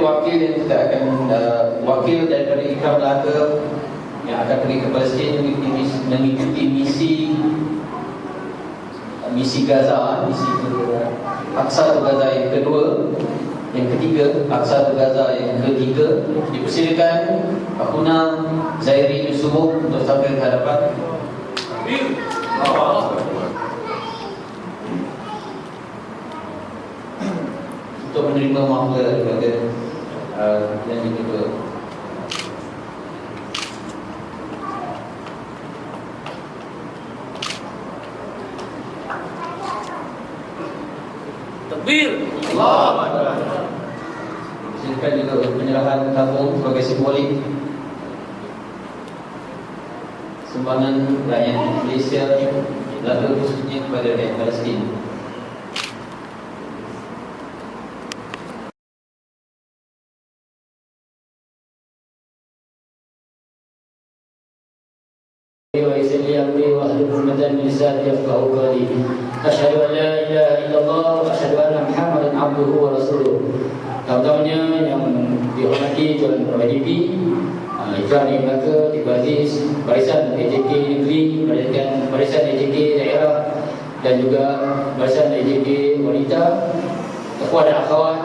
wakil yang kita akan wakil daripada Ikram Melaka yang akan pergi ke Palestin mengikuti misi Gaza, misi Aqsa Gaza yang kedua, yang ketiga, Aqsa Gaza yang ketiga. Dipersilakan Akhuna Zairi Yusufu untuk sampai ke hadapan. Untuk menerima mahkota daripada yang kedua. Takbir. Allahu Akbar. Silakan juga penyerahan tabung sebagai simbolik sumbangan rakyat Malaysia, lalu khususnya kepada rakyat Palestin. ويسر لي امري واحلل عقدة من لساني يفقهوا قولي اشهد ان لا اله الا الله واشهد ان محمدا عبده ورسوله. Tamu-tamunya yang dihormati Tuan YDP, Ikram di Melaka, di Basis, Barisan AJK Negeri, Barisan AJK Daerah dan juga Barisan AJK Wanita, ikhwan dan akhwat,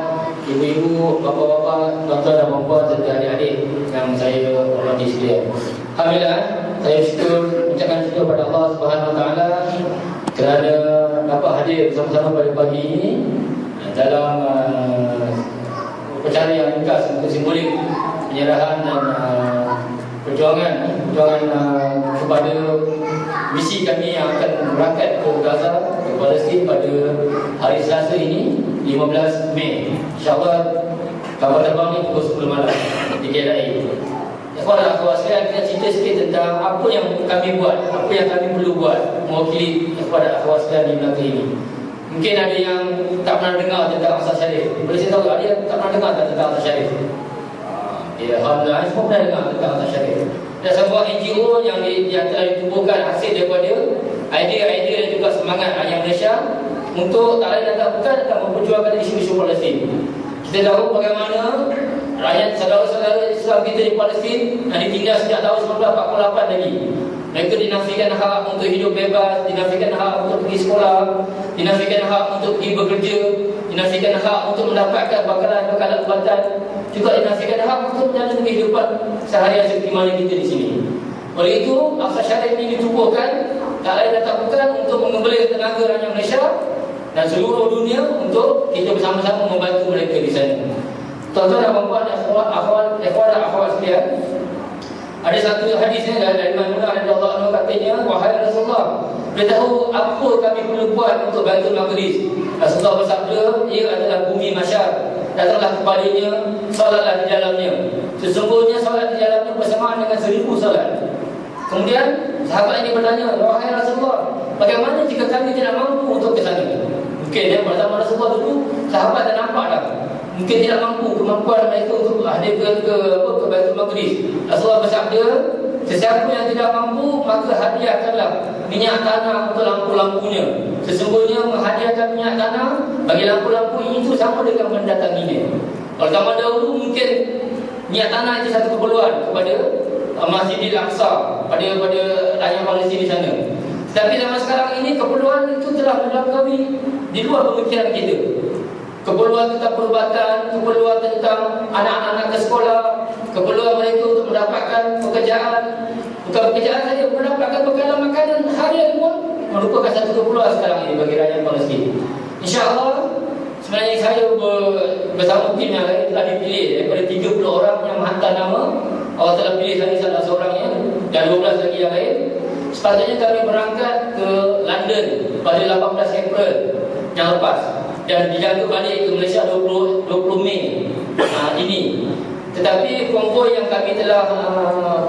ibu-ibu, bapa-bapa, tuan-tuan dan puan-puan serta adik-adik yang saya hormati sekalian. Alhamdulillah, saya ucapkan syukur kepada Allah Subhanahu Wa Taala kerana dapat hadir bersama-sama pada pagi ini dalam upacara yang ringkas untuk simbolik penyerahan dan perjuangan kepada misi kami yang akan berangkat ke Gaza, ke Palestin pada hari Selasa ini 15 Mei. InsyaAllah kapal terbang ni pukul 10 malam di KLIA. Ikhwan dan akhwat sekalian, kita cerita sikit tentang apa yang kami buat, apa yang kami perlu buat mewakili ikhwan dan akhwat sekalian di Melaka ini. Mungkin ada yang tak pernah dengar tentang Asas Syarif. Boleh saya tahu ada yang tak pernah dengar tentang Asas Syarif? Ya, alhamdulillah, semua pernah dengar tentang Asas Syarif. Dan sebuah NGO yang telah ditubuhkan hasil daripada idea-idea dan juga semangat rakyat Malaysia untuk tak lain dan tak bukan dalam memperjuangkan isu-isu Palestin. Kita tahu bagaimana rakyat saudara-saudara Islam kita di Palestin yang ditinggal sejak tahun 1948 lagi. Mereka dinafikan hak untuk hidup bebas, dinafikan hak untuk pergi sekolah, dinafikan hak untuk pergi bekerja, dinafikan hak untuk mendapatkan bekalan ubatan, juga dinafikan hak untuk menjalani kehidupan sehari-hari seperti mana kita di sini. Oleh itu, Asas Syarif ini ditubuhkan tak lain dan tak bukan untuk mengembalikan tenaga rakyat Malaysia dan seluruh dunia untuk kita bersama-sama membantu mereka di sana. Tuan-tuan dan puan-puan, ikhwan dan akhwat sekalian, ada satu hadisnya dari Maimunah radhiyallahu anha, katanya, wahai Rasulullah, beritahu apa kami perlu buat untuk Baitul Maqdis. Rasulullah bersabda, ia adalah bumi mahsyar, datanglah kepadanya, solatlah di dalamnya. Sesungguhnya solat di dalamnya bersamaan dengan 1000 solat. Kemudian sahabat ini bertanya, wahai Rasulullah, bagaimana jika kami tidak mampu untuk ke sana? Mungkin pada zaman Rasulullah dulu sahabat tak nampak dah, mungkin tidak mampu kemampuan mereka untuk hadir ke Baitul Maqdis. Rasulullah bersabda, sesiapa yang tidak mampu maka hadiahkanlah minyak tanah untuk lampu-lampunya. Sesungguhnya menghadiahkan minyak tanah bagi lampu-lampu itu sama dengan mendatanginya. Kalau zaman dahulu mungkin minyak tanah itu satu keperluan kepada Masjidil Aqsa, pada rakyat Palestin di sana. Tapi zaman sekarang ini keperluan itu telah melampaui di luar pemikiran kita. Keperluan tentang perubatan, keperluan tentang anak-anak ke sekolah, keperluan mereka untuk mendapatkan pekerjaan, bukan pekerjaan saja, mendapatkan bekalan makanan harian pun merupakan satu keperluan sekarang ini bagi rakyat Palestin. InsyaAllah, sebenarnya saya bersama tim yang lain telah dipilih daripada 30 orang yang menghantar nama. Allah telah pilih saya salah seorangnya dan 12 lagi yang lain. Sepatutnya kami berangkat ke London pada 18 April yang lepas dan dijangka balik ke Malaysia 20 Mei ini. Tetapi konvoi yang kami telah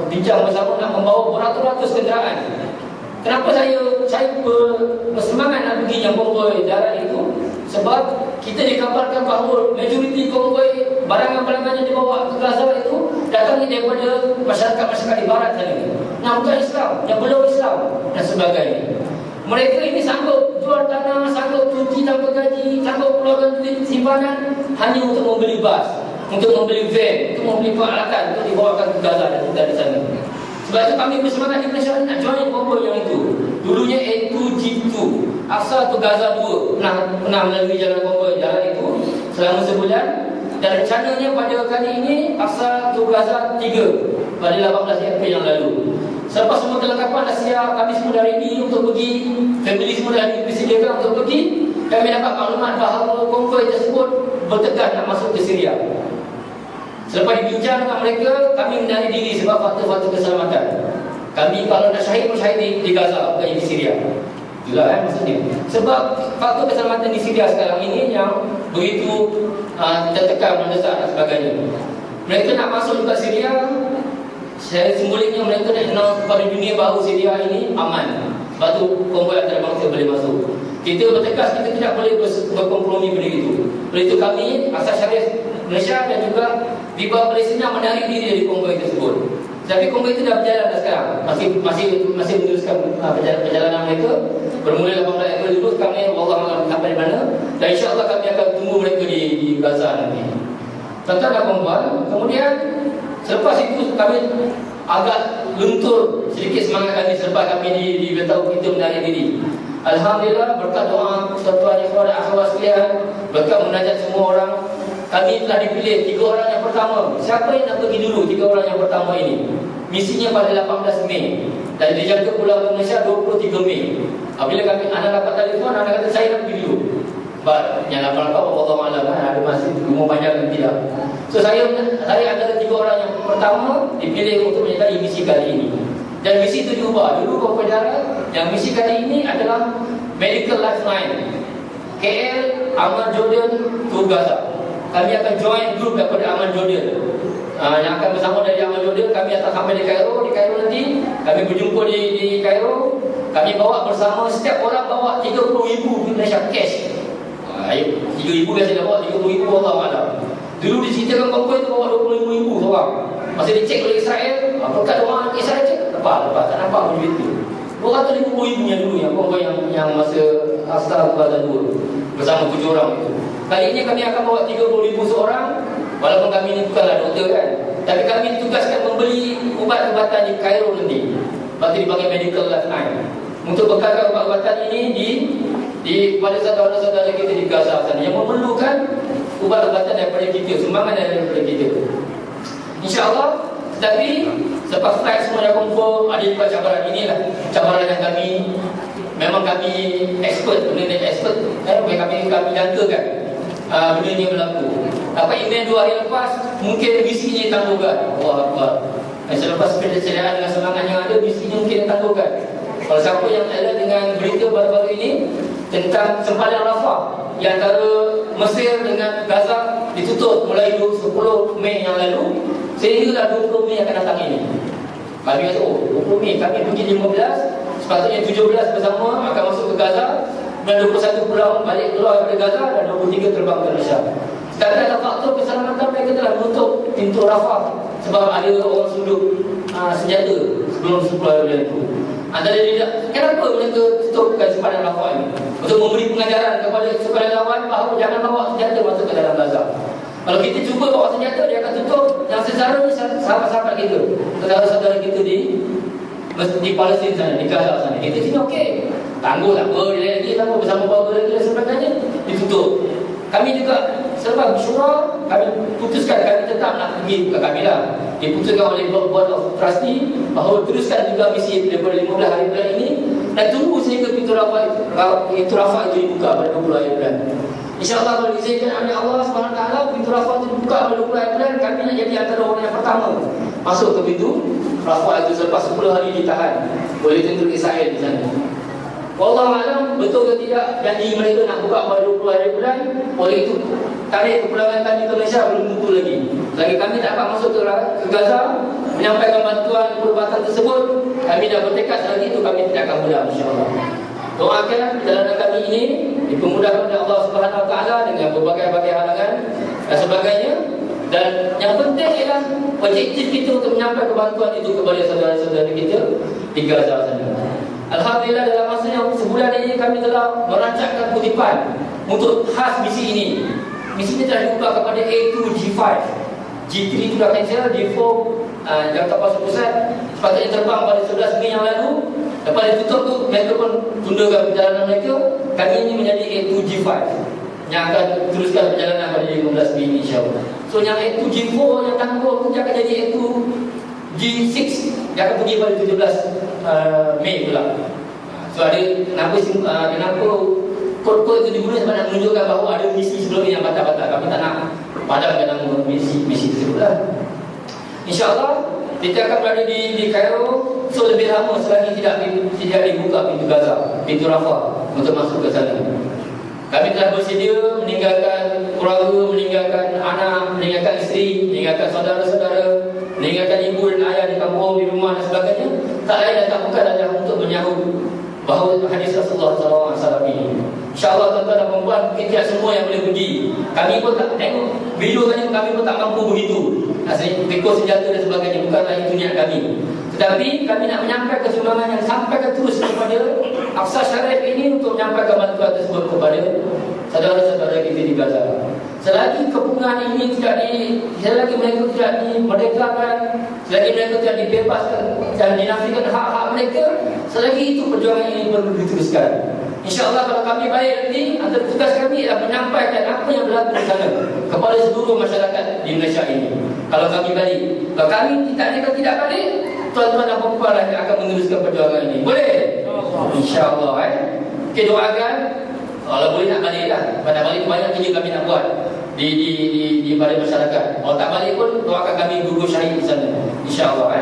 bincang bersama nak membawa beratus-ratus kenderaan. Kenapa saya bersemangat nak pergi yang konvoi darat itu? Sebab kita dikabarkan bahawa majoriti konvoi barangan-barangan yang dibawa ke Gaza itu datangnya daripada masyarakat-masyarakat di barat sana, yang bukan Islam, yang belum Islam dan sebagainya. Mereka ini sanggup jual tanah, sanggup cuti tanpa gaji, sanggup keluarkan duit simpanan hanya untuk membeli bas, untuk membeli van, untuk membeli peralatan untuk dibawakan ke Gaza dan tinggal di sana. Sebab itu kami bersemangat di Malaysia nak join konvoi yang itu. Dulunya A2G2, Aqsa to Gaza 2 pernah melalui jalan konvoi jalan itu selama sebulan, dan rencananya pada kali ini Aqsa to Gaza 3 pada 18 April yang lalu. Selepas semua kelengkapan dah siap, kami semua dah ready untuk pergi, family semua dah disediakan untuk pergi. Kami dapat maklumat bahawa konvoi tersebut bertegas nak masuk ke Syria. Selepas dibincang dengan mereka, kami menarik diri sebab faktor-faktor keselamatan. Kami kalau nak syahid pun syahid di Gaza, bukan di Syria. Itulah maksudnya. Sebab faktor keselamatan di Syria sekarang ini yang begitu tertekan, mendesak dan sebagainya. Mereka nak masuk juga Syria, saya simboliknya mereka nak announce kepada dunia bahawa Syria ini aman. Sebab tu konvoi antarabangsa boleh masuk. Kita bertegas, kita tidak boleh berkompromi pada itu. Oleh itu kami, Asas Syariah Malaysia dan juga Viva Palestina menarik diri dari konvoi tersebut. Tapi konvoi itu dah berjalan dah sekarang. Masih meneruskan perjalanan mereka. Bermula 18 April dulu, kami Allah sampai di mana. Dan insya-Allah kami akan tunggu mereka di Gaza nanti. Tuan-tuan dan puan-puan, kemudian selepas itu kami agak luntur sedikit semangat kami selepas kami diberitahu kita menarik diri. Alhamdulillah, berkat doa tuan-tuan ikhwan dan akhwat sekalian, berkat munajat semua orang, kami telah dipilih 3 orang yang pertama. Siapa yang nak pergi dulu 3 orang yang pertama ini? Misinya pada 18 Mei dan dijangka pulang ke Malaysia 23 Mei. Apabila anak dapat telefon, anak kata saya nak pergi dulu. Sebab yang 88 Allah ada masih umur panjang dan tidak. So saya antara 3 orang yang pertama dipilih untuk menyertai misi kali ini. Dan misi itu diubah. Dulu konvoi darat, yang misi kali ini adalah Medical Lifeline KL, Amman Jordan to Gaza. Kami akan join grup daripada Amman Jordan, yang akan bersama dari Amman Jordan. Kami akan sampai di Cairo nanti. Kami berjumpa di Cairo. Kami bawa bersama, setiap orang bawa 30,000 Malaysia cash. 3,000 biasa dah bawa, 30,000 Allah Alam. Dulu diceritakan konvoi itu bawa 25,000 seorang. Masa dicek oleh Israel, apakah doa Israel cek? Lepas, tak nampak pun duit itu. 250,000 yang dulu, yang konvoi yang masa Aqsa Gaza 2 bersama 7 orang itu. Kali ini kami akan bawa 30,000 seorang. Walaupun kami ini bukanlah doktor kan, tapi kami ditugaskan membeli ubat-ubatan di Cairo nanti. Lepas itu dipanggil Medical Lifeline untuk bekalkan ubat-ubatan ini kepada saudara-saudara kita di Gaza sana yang memerlukan ubat-ubatan daripada kita, sumbangan daripada kita, InsyaAllah. Tetapi selepas flight semua dah confirm, ada juga cabaran. Inilah cabaran yang memang kami expert, benda ni expert, kami jangkakan benda ni berlaku. Dapat email 2 hari lepas, mungkin misinya ditangguhkan. Allah Akbar. Dan selepas persediaan dengan semangat yang ada, misinya mungkin ditangguhkan. Kalau siapa yang ada dengan berita baru-baru ini tentang sempadan Rafah yang antara Mesir dengan Gaza ditutup mulai 10 Mei yang lalu, sehinggalah 20 Mei akan datang ini. Kami kata, 20 Mei kami pergi 15, sepatutnya 17 bersama akan masuk ke Gaza, dan 21 pulang balik keluar daripada Gaza, dan 23 terbang ke Malaysia. Tetapi ada faktor keselamatan, mereka telah menutup pintu Rafah sebab ada orang sunduk senjata sebelum 10 bulan itu. Antara dia, kenapa mereka tutupkan sempadan Rafah ini? Untuk memberi pengajaran kepada sukarelawan bahawa jangan bawa senjata masuk ke dalam Gaza. Kalau kita cuba bawa senjata, dia akan tutup. Yang secara sahabat-sahabat kita, saudara-saudara kita di Palestin sana, di Gaza sana, kita sini okey, tangguh tak apa, dia lagi tangguh bersama bapa lagi dan sebagainya, ditutup. Kami juga selepas bersyura, kami putuskan kami tetap nak pergi, bukan kami lah, diputuskan oleh Board of Trustee bahawa teruskan juga misi daripada 15 hari bulan ini dan tunggu sehingga pintu Rafah itu dibuka pada 20 hari bulan. InsyaAllah kalau diizinkan oleh Allah SWT, pintu Rafah itu dibuka pada 20 hari bulan. Kami nak jadi antara orang yang pertama masuk ke pintu Rafah itu selepas 10 hari ditahan oleh tentera Israel di sana. Wallahualam betul ke tidak janji mereka nak buka pada 20 hari bulan. Oleh itu tarikh kepulangan kami ke Malaysia belum tentu lagi. Selagi kami tak dapat masuk ke Gaza menyampaikan bantuan perubatan tersebut, kami dah bertekad selagi itu kami tidak akan pulang, insyaAllah. Doakan perjalanan kami ini dipermudahkan oleh Allah Subhanahu Wa Taala dengan berbagai-bagai halangan dan sebagainya. Dan yang penting ialah objektif kita untuk menyampaikan bantuan itu kepada saudara-saudara kita di Gaza sana. Alhamdulillah dalam masa yang sebulan ini kami telah merancangkan kutipan untuk khas misi ini. Misi ini telah diubah kepada A2G5. G3 itu dah cancel, G4 Jakarta Pasar Pusat sepatutnya terbang pada 11 Mei yang lalu. Lepas ditutup tu, mereka pun tundakan perjalanan mereka. Kali ini menjadi A2G5 yang akan teruskan perjalanan pada 15 Mei ini, insyaAllah. So yang A2G4 yang tangguh tu akan jadi A2G6 yang akan pergi pada 17 Mei pula. So ada kenapa kod-kod itu digunakan sebab nak menunjukkan bahawa ada misi sebelum ini yang batal-batal. Kami tak nak padamkan nama misi tersebut lah. InsyaAllah kita akan berada di Cairo. So lebih lama selagi tidak dibuka pintu Gaza, pintu Rafah untuk masuk ke sana. Kami telah bersedia meninggalkan keluarga, meninggalkan anak, meninggalkan isteri, meninggalkan saudara-saudara, meninggalkan ibu dan ayah di kampung, di rumah dan sebagainya. Tak lain dan tak bukan adalah untuk menyahut bahawa hadis Rasulullah SAW ini. InsyaAllah tuan-tuan dan perempuan, tidak semua yang boleh pergi. Kami pun tak tengok video tadi, kami pun tak mampu begitu. Pikul senjata dan sebagainya, bukanlah itu niat kami. Tetapi kami nak menyampaikan sumbangan yang sampaikan terus kepada Aqsa Sharif ini untuk menyampaikan bantuan tersebut kepada saudara-saudara kita di Gaza. Selagi kepungan ini selagi mereka tidak dimerdekakan, selagi mereka tidak dibebaskan dan dinafikan hak-hak mereka, selagi itu perjuangan ini perlu diteruskan. InsyaAllah kalau kami balik nanti, antara tugas kami adalah menyampaikan apa yang berlaku di sana kepada seluruh masyarakat di Malaysia ini. Kalau kami balik, kalau kami tidak balik, tuan-tuan dan perempuan yang akan meneruskan perjuangan ini. Boleh? InsyaAllah. Okay, doakan. Kalau boleh nak balik lah. Pada balik banyak kerja kami nak buat di pada masyarakat. Kalau tak balik pun, doakan kami gugur syahid di sana. InsyaAllah.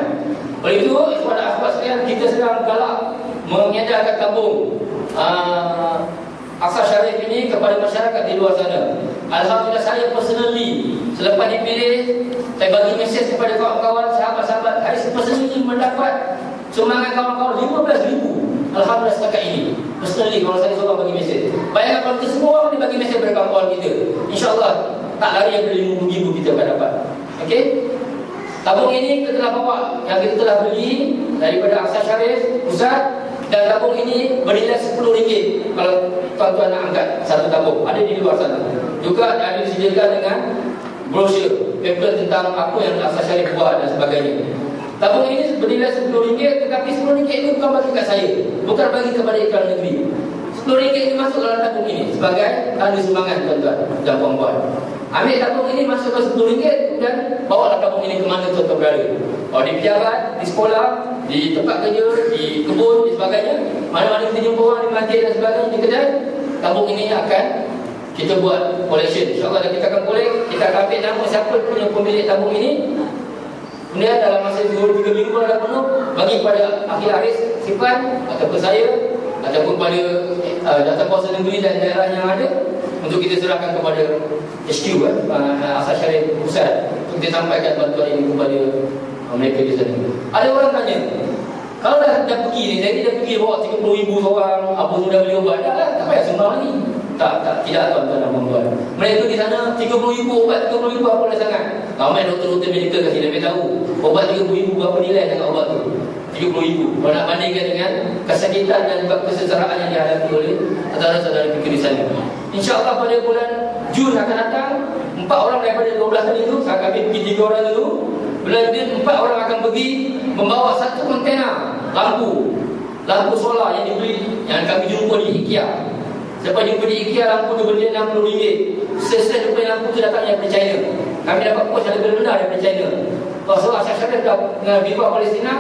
Oleh itu, kepada akhwat sekalian, kita sedang galak mengedarkan kampung Aqsa Sharif ini kepada masyarakat di luar sana. Alhamdulillah, saya personally selepas dipilih, saya bagi mesej kepada kawan-kawan, sahabat-sahabat. Saya personally mendapat sumbangan kawan-kawan 15,000. Alhamdulillah setakat ini. Personally kalau saya seorang bagi mesej. Bayangkan kalau kita semua orang bagi mesej kepada kawan-kawan kita, InsyaAllah tak lari yang 50,000 kita akan dapat. Okey? Tabung ini kita telah bawa, yang kita telah beli daripada Aqsa Sharif Pusat. Dan tabung ini bernilai RM10 kalau tuan-tuan nak angkat satu tabung. Ada di luar sana. Juga ada disediakan dengan brosur, pamphlet tentang apa yang Aqsa Sharif buat dan sebagainya. Tabung ini bernilai RM10, tetapi RM10 itu bukan bagi kat saya, bukan bagi kepada iklan negeri. RM10 ini masuk dalam tabung ini sebagai tanda sumbangan tuan-tuan dan puan-puan. Ambil tabung ini, masuk ke RM10 dan bawa tabung ini ke mana tuan-tuan berada. Kalau di pejabat, di sekolah, di tempat kerja, di kebun, di sebagainya, mana-mana kita jumpa orang di masjid dan sebagainya, di kedai, tabung ini akan kita buat collection. InsyaAllah kita akan collect, kita akan ambil nama siapa punya pemilik tabung ini. Kemudian dalam masa 2-3 minggu dah penuh, bagi kepada Akhil Haris Sifan ataupun saya, ataupun pada data kuasa negeri dan daerah yang ada, untuk kita serahkan kepada HQ Aqsa Sharif Pusat untuk kita sampaikan bantuan ini kepada mereka di sana. Ada orang tanya, kalau dah pergi ni, saya dah pergi bawa 30,000 seorang, apa sudah beli ubat, dah lah, tak payah sembang lagi. Tidak tuan-tuan dan puan-puan. Mereka di sana 30,000 ubat, 30,000 apa dah sangat. Ramai doktor-doktor medical kasi dah tahu ubat 30,000 berapa nilai sangat ubat tu. 30,000. Kalau nak bandingkan dengan kesakitan dan kesengsaraan yang dihadapi oleh saudara-saudara kita di sana. InsyaAllah pada bulan Jun akan datang, 4 orang daripada 12 kali itu, kami pergi 3 orang dulu. Bulan Jun 4 orang akan pergi membawa satu kontena lampu solar yang dibeli, yang kami jumpa di IKEA. Siapa jumpa di IKEA, lampu tu bernilai RM60. Set daripada lampu tu datangnya dari China. Kami dapat pos yang lebih rendah daripada China. Rasulullah SAW dengan Bipa Palestina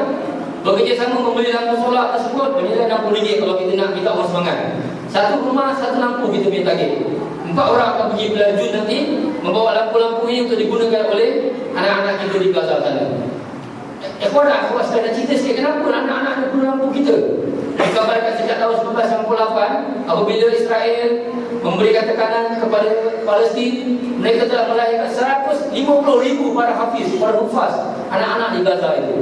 bekerjasama membeli lampu solar tersebut bernilai RM60 kalau kita nak minta orang semangat. Satu rumah, satu lampu kita punya target. 4 orang akan pergi bulan Jun nanti membawa lampu-lampu ini untuk digunakan oleh anak-anak kita di Gaza sana. Akhwat sekalian, cerita sikit kenapa anak-anak ada guna lampu kita. Dikabarkan sejak tahun 1998 apabila Israel memberikan tekanan kepada Palestin, mereka telah melahirkan 150,000 para hafiz, para hufaz, anak-anak di Gaza itu.